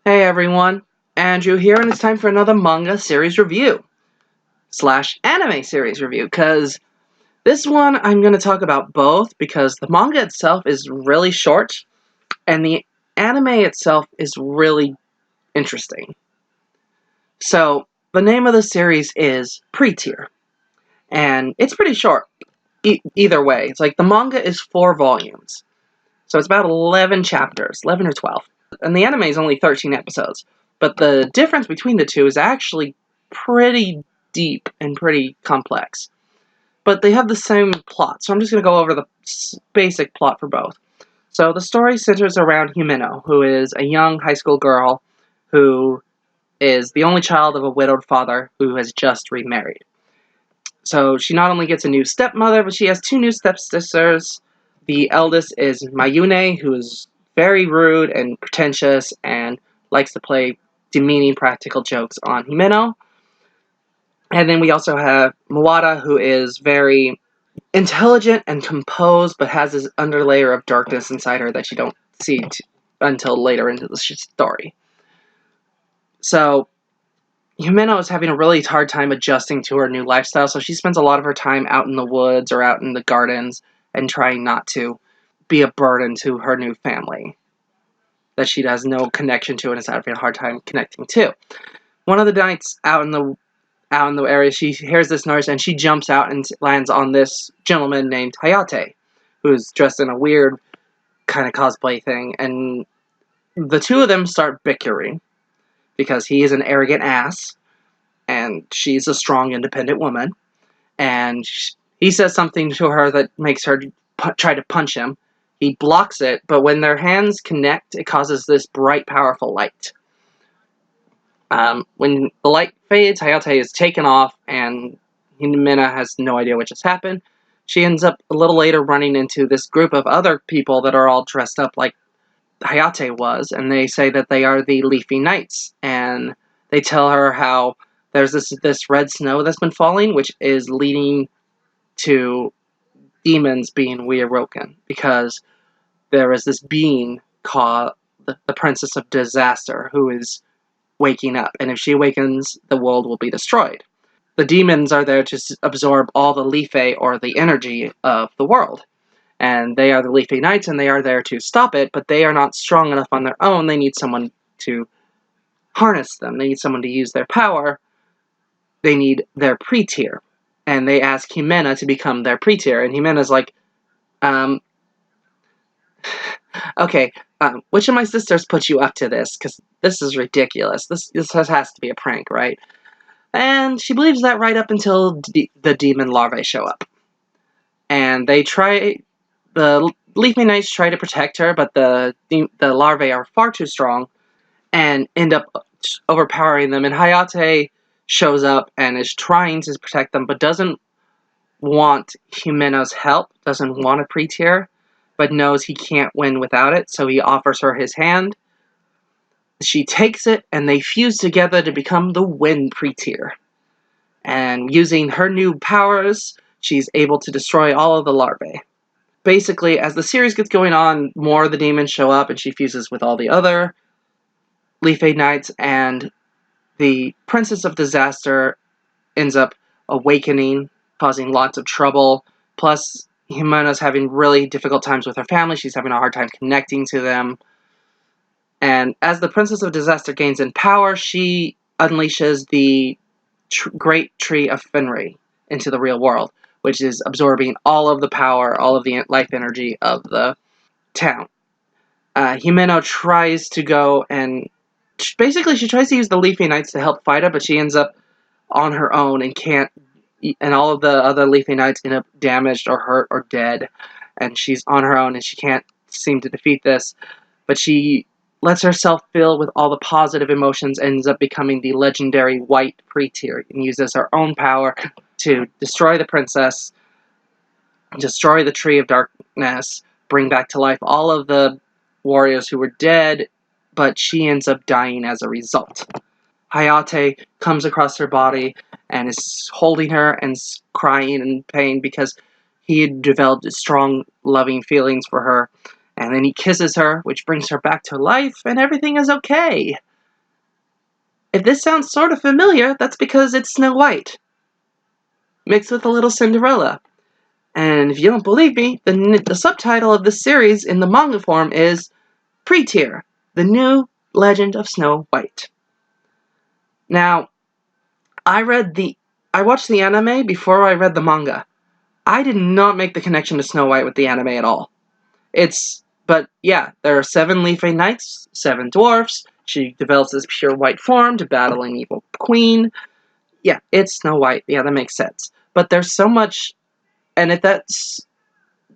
Hey everyone, Andrew here, and it's time for another manga series review slash anime series review. Because this one I'm going to talk about both because the manga itself is really short and the anime itself is really interesting. So the name of the series is Pretear, and it's pretty short. Either way, it's like the manga is 4 volumes, so it's about 11 chapters, 11 or 12. And the anime is only 13 episodes. But the difference between the two is actually pretty deep and pretty complex. But they have the same plot, so I'm just going to go over the basic plot for both. So the story centers around Himeno, who is a young high school girl who is the only child of a widowed father who has just remarried. So she not only gets a new stepmother, but she has 2 new stepsisters. The eldest is Mayune, who is very rude and pretentious and likes to play demeaning practical jokes on Himeno. And then we also have Mawata, who is very intelligent and composed, but has this underlayer of darkness inside her that you don't see until later into the story. So Himeno is having a really hard time adjusting to her new lifestyle, so she spends a lot of her time out in the woods or out in the gardens and trying not to be a burden to her new family that she has no connection to and is having a hard time connecting to. One of the nights out in the area, she hears this noise and she jumps out and lands on this gentleman named Hayate, who's dressed in a weird kind of cosplay thing, and the two of them start bickering because he is an arrogant ass and she's a strong, independent woman. And he says something to her that makes her try to punch him. He blocks it, but when their hands connect, it causes this bright, powerful light. When the light fades, Hayate is taken off, and Himena has no idea what just happened. She ends up a little later running into this group of other people that are all dressed up like Hayate was, and they say that they are the Leafy Knights, and they tell her how there's this red snow that's been falling, which is leading to demons being reawoken, because there is this being called the Princess of Disaster, who is waking up, and if she awakens, the world will be destroyed. The demons are there to absorb all the Leafy, or the energy of the world. And they are the Leafy Knights, and they are there to stop it, but they are not strong enough on their own. They need someone to harness them. They need someone to use their power. They need their Pretear. And they ask Himena to become their Pretear, and Himena's like, okay, which of my sisters put you up to this? Because this is ridiculous. This has to be a prank, right? And she believes that right up until the demon larvae show up. And the Leafy Knights try to protect her, but the larvae are far too strong and end up overpowering them. And Hayate shows up and is trying to protect them, but doesn't want Himena's help, doesn't want a Pretear, but knows he can't win without it, so he offers her his hand. She takes it, and they fuse together to become the Wind Pretear. And using her new powers, she's able to destroy all of the larvae. Basically, as the series gets going on, more of the demons show up, and she fuses with all the other Leafy Knights, and the Princess of Disaster ends up awakening, causing lots of trouble. Plus, Himena's having really difficult times with her family. She's having a hard time connecting to them. And as the Princess of Disaster gains in power, she unleashes the Great Tree of Fenri into the real world, which is absorbing all of the power, all of the life energy of the town. Himeno tries to go and basically she tries to use the Leafy Knights to help fight her, but she ends up on her own and can't, and all of the other Leafy Knights end up damaged or hurt or dead, and she's on her own and she can't seem to defeat this, but she lets herself fill with all the positive emotions and ends up becoming the legendary White Pretear and uses her own power to destroy the princess, destroy the Tree of Darkness, bring back to life all of the warriors who were dead, but she ends up dying as a result. Hayate comes across her body and is holding her and crying in pain because he had developed strong, loving feelings for her. And then he kisses her, which brings her back to life, and everything is okay. If this sounds sort of familiar, that's because it's Snow White, mixed with a little Cinderella. And if you don't believe me, the subtitle of this series in the manga form is Pretear, the new legend of Snow White. Now, I watched the anime before I read the manga. I did not make the connection to Snow White with the anime at all. But yeah, there are 7 leafy knights, 7 dwarfs. She develops this pure white form to battle an evil queen. Yeah, it's Snow White. Yeah, that makes sense. But there's so much, and if that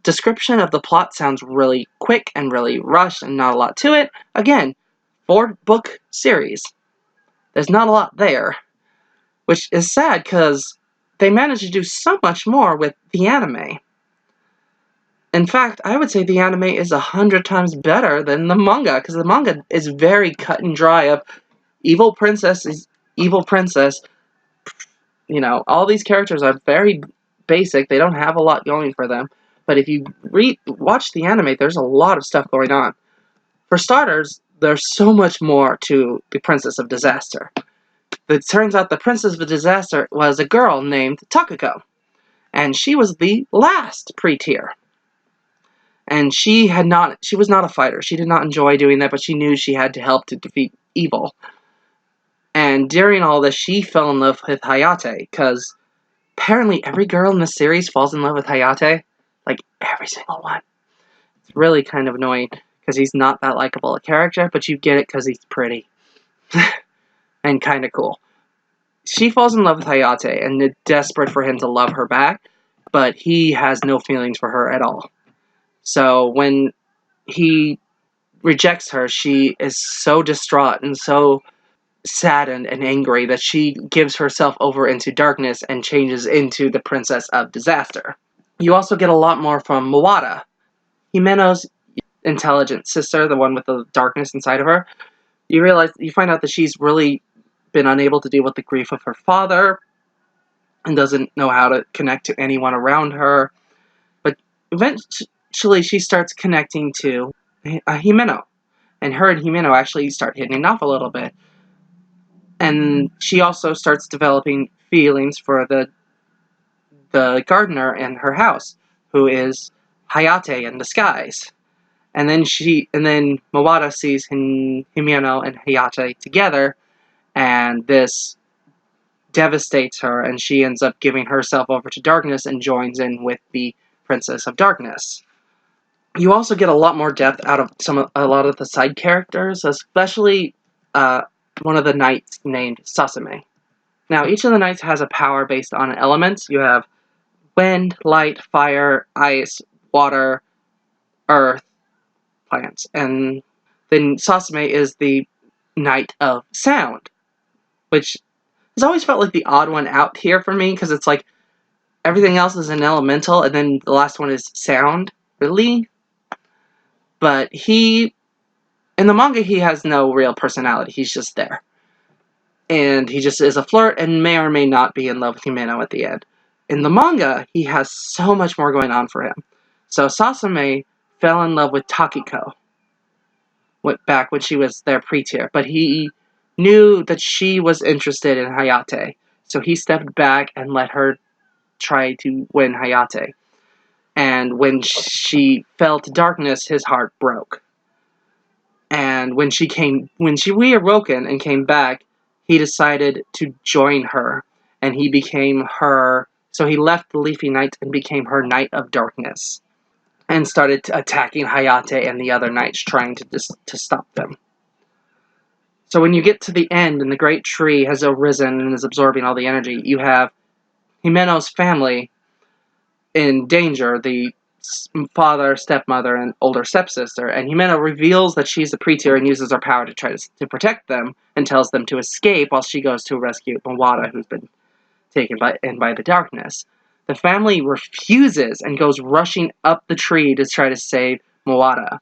description of the plot sounds really quick and really rushed and not a lot to it, again, 4-book series. There's not a lot there, which is sad because they managed to do so much more with the anime. In fact, I would say the anime is 100 times better than the manga, because the manga is very cut and dry of evil princess is evil princess. You know, all these characters are very basic. They don't have a lot going for them. But if you watch the anime, there's a lot of stuff going on. For starters, there's so much more to the Princess of Disaster. It turns out the Princess of Disaster was a girl named Takako, and she was the last Pretear. And she was not a fighter. She did not enjoy doing that, but she knew she had to help to defeat evil. And during all this, she fell in love with Hayate, because apparently every girl in the series falls in love with Hayate. Like, every single one. It's really kind of annoying, because he's not that likable a character, but you get it because he's pretty. And kind of cool. She falls in love with Hayate, and is desperate for him to love her back, but he has no feelings for her at all. So when he rejects her, she is so distraught and so saddened and angry that she gives herself over into darkness and changes into the Princess of Disaster. You also get a lot more from Mawata, Himeno's intelligent sister, the one with the darkness inside of her. You find out that she's really been unable to deal with the grief of her father and doesn't know how to connect to anyone around her. But eventually she starts connecting to Himeno. And her and Himeno actually start hitting it off a little bit. And she also starts developing feelings for the gardener in her house, who is Hayate in disguise. And then Mawata sees Himeno and Hayate together, and this devastates her, and she ends up giving herself over to darkness and joins in with the Princess of Darkness. You also get a lot more depth out of a lot of the side characters, especially one of the knights named Sasame. Now, each of the knights has a power based on elements. You have wind, light, fire, ice, water, earth, plants. And then Sasame is the knight of sound, which has always felt like the odd one out here for me, because it's like everything else is an elemental, and then the last one is sound, really. But in the manga, he has no real personality. He's just there. And he just is a flirt and may or may not be in love with Himeno at the end. In the manga, he has so much more going on for him. So Sasame fell in love with Takiko back when she was their Pretear, but he knew that she was interested in Hayate. So he stepped back and let her try to win Hayate. And when she fell to darkness, his heart broke. And when she reawoken and came back, he decided to join her, and he became her. So he left the Leafy Knight and became her Knight of Darkness, and started attacking Hayate and the other knights, trying to stop them. So when you get to the end, and the great tree has arisen and is absorbing all the energy, you have Himeno's family in danger, the father, stepmother, and older stepsister, and Himeno reveals that she's a Pretear and uses her power to try to protect them, and tells them to escape while she goes to rescue Mawata, who's been taken by the darkness. The family refuses and goes rushing up the tree to try to save Mawata.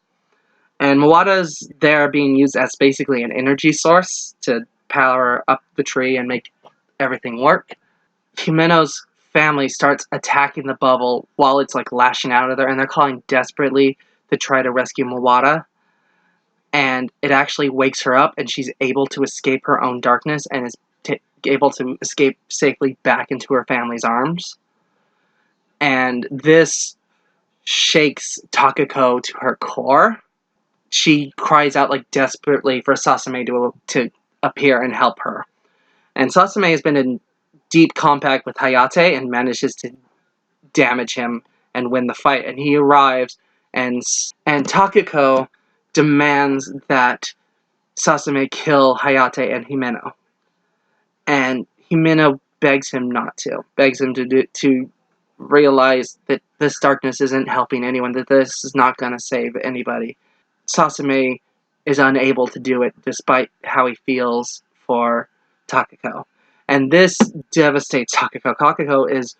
And Mawata's there being used as basically an energy source to power up the tree and make everything work. Himeno's family starts attacking the bubble while it's like lashing out of there, and they're calling desperately to try to rescue Mawata. and it actually wakes her up, and she's able to escape her own darkness and is able to escape safely back into her family's arms. And this shakes Takako to her core. She cries out like desperately for Sasame to appear and help her. And Sasame has been in deep compact with Hayate and manages to damage him and win the fight. And he arrives, and Takako demands that Sasame kill Hayate and Himeno. And Himeno begs him not to. Begs him to realize that this darkness isn't helping anyone, that this is not going to save anybody. Sasame is unable to do it despite how he feels for Takako. And this devastates Takako. Takako is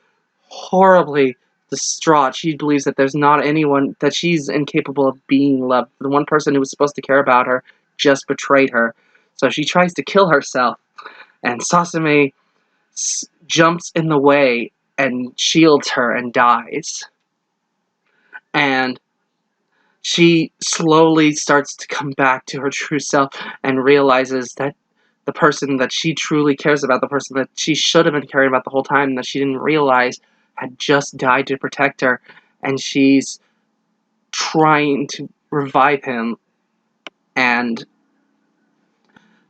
horribly distraught. She believes that there's not anyone, that she's incapable of being loved. The one person who was supposed to care about her just betrayed her. So she tries to kill herself. And Sasame jumps in the way and shields her and dies. And she slowly starts to come back to her true self and realizes that the person that she truly cares about, the person that she should have been caring about the whole time, that she didn't realize had just died to protect her, and she's trying to revive him. And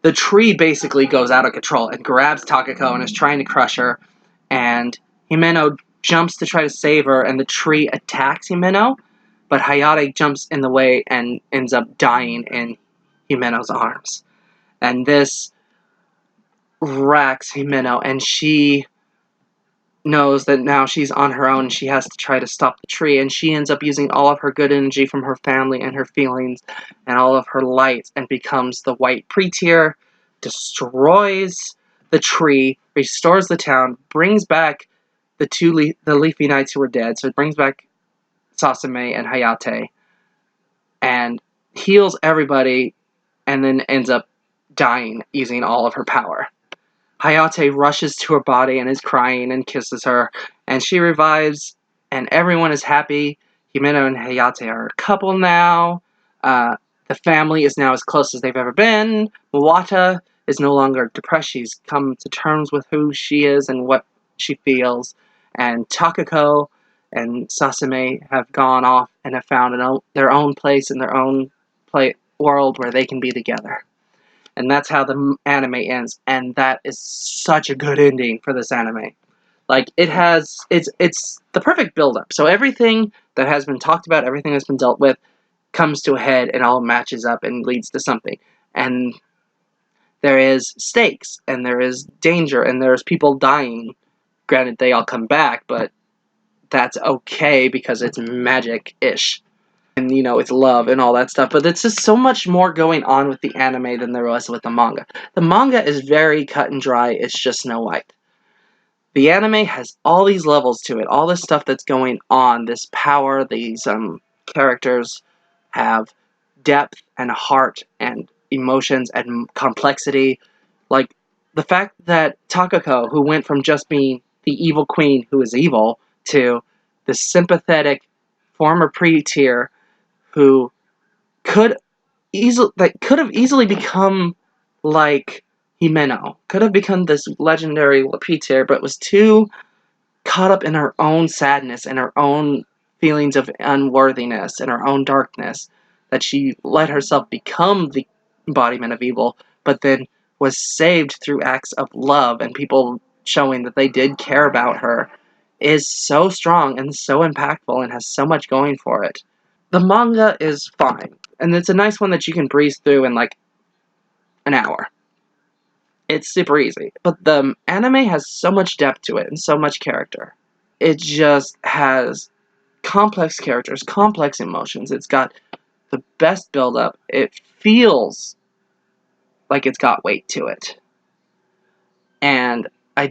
the tree basically goes out of control and grabs Takako and is trying to crush her, and Himeno jumps to try to save her, and the tree attacks Himeno, but Hayate jumps in the way and ends up dying in Himeno's arms. And this racks Himeno, and she knows that now she's on her own. She has to try to stop the tree, and she ends up using all of her good energy from her family and her feelings and all of her light, and becomes the white Pretear, destroys the tree, restores the town, brings back the Leafy Knights who were dead. So it brings back Sasame and Hayate, and heals everybody, and then ends up dying using all of her power. Hayate rushes to her body and is crying and kisses her, and she revives, and everyone is happy. Himeno and Hayate are a couple now. The family is now as close as they've ever been. Mawata is no longer depressed. She's come to terms with who she is and what she feels. And Takako and Sasame have gone off and have found their own place in their own world where they can be together. And that's how the anime ends, and that is such a good ending for this anime. Like, it's the perfect build-up. So everything that has been talked about, everything that's been dealt with, comes to a head and all matches up and leads to something. And there is stakes, and there is danger, and there's people dying. Granted, they all come back, but that's okay because it's magic-ish. And, it's love and all that stuff, but it's just so much more going on with the anime than there was with the manga. The manga is very cut and dry, it's just Snow White. The anime has all these levels to it, all this stuff that's going on, this power, these characters have depth and heart and emotions and complexity. Like, the fact that Takako, who went from just being the evil queen who is evil, to the sympathetic former Pretear who could have easily become like Himeno, could have become this legendary Pretear, but was too caught up in her own sadness and her own feelings of unworthiness and her own darkness that she let herself become the embodiment of evil, but then was saved through acts of love and people showing that they did care about her, is so strong and so impactful and has so much going for it. The manga is fine, and it's a nice one that you can breeze through in like an hour. It's super easy, but the anime has so much depth to it and so much character. It just has complex characters, complex emotions. It's got the best build-up. It feels like it's got weight to it. And I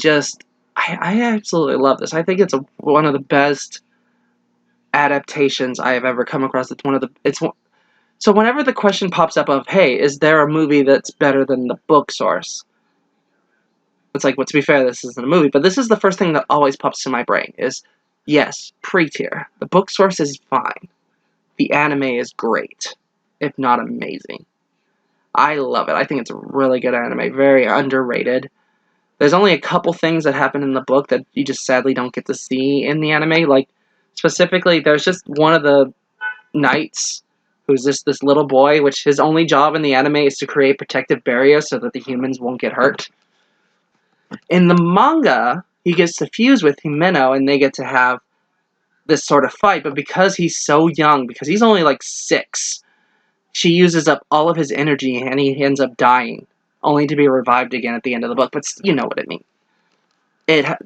absolutely love this. I think it's one of the best adaptations I have ever come across. So whenever the question pops up of, hey, is there a movie that's better than the book source? It's like, well, to be fair, this isn't a movie, but this is the first thing that always pops to my brain, is, yes, Pretear. The book source is fine. The anime is great, if not amazing. I love it. I think it's a really good anime, very underrated. There's only a couple things that happen in the book that you just sadly don't get to see in the anime. Like, specifically, there's just one of the knights who's just this little boy, which his only job in the anime is to create protective barriers so that the humans won't get hurt. In the manga, he gets to fuse with Himeno, and they get to have this sort of fight, but because he's so young, because he's only like 6, she uses up all of his energy, and he ends up dying, only to be revived again at the end of the book, but you know what it means.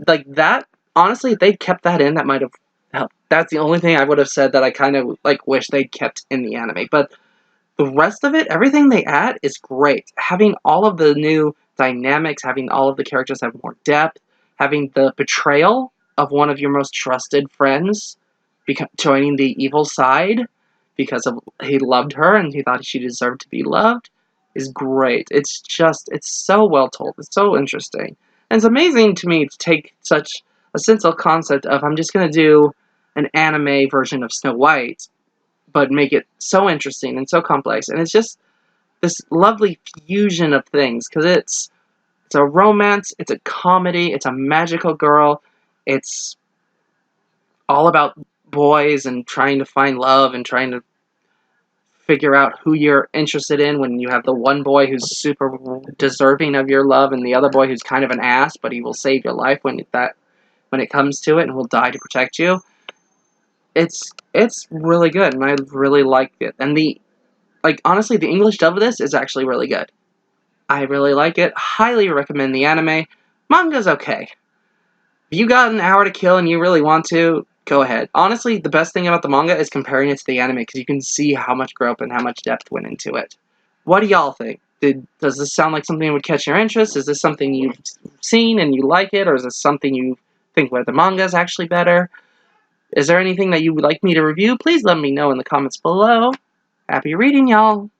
Like, that, honestly, if they'd kept that in, that might have helped. That's the only thing I would have said that I kind of, like, wish they'd kept in the anime, but the rest of it, everything they add is great. Having all of the new dynamics, having all of the characters have more depth, having the betrayal of one of your most trusted friends joining the evil side because of he loved her and he thought she deserved to be loved is great. It's so well told. It's so interesting. And it's amazing to me to take such a simple concept of I'm just going to do an anime version of Snow White, but make it so interesting and so complex. And it's just this lovely fusion of things, because it's a romance, it's a comedy, it's a magical girl, it's all about boys and trying to find love and trying to figure out who you're interested in when you have the one boy who's super deserving of your love and the other boy who's kind of an ass, but he will save your life when it comes to it and will die to protect you. It's really good, and I really liked it. And honestly, the English dub of this is actually really good. I really like it. Highly recommend the anime. Manga's okay. If you got an hour to kill and you really want to, go ahead. Honestly, the best thing about the manga is comparing it to the anime, because you can see how much growth and how much depth went into it. What do y'all think? Does this sound like something that would catch your interest? Is this something you've seen and you like it, or is this something you think where the manga is actually better? Is there anything that you would like me to review? Please let me know in the comments below. Happy reading, y'all!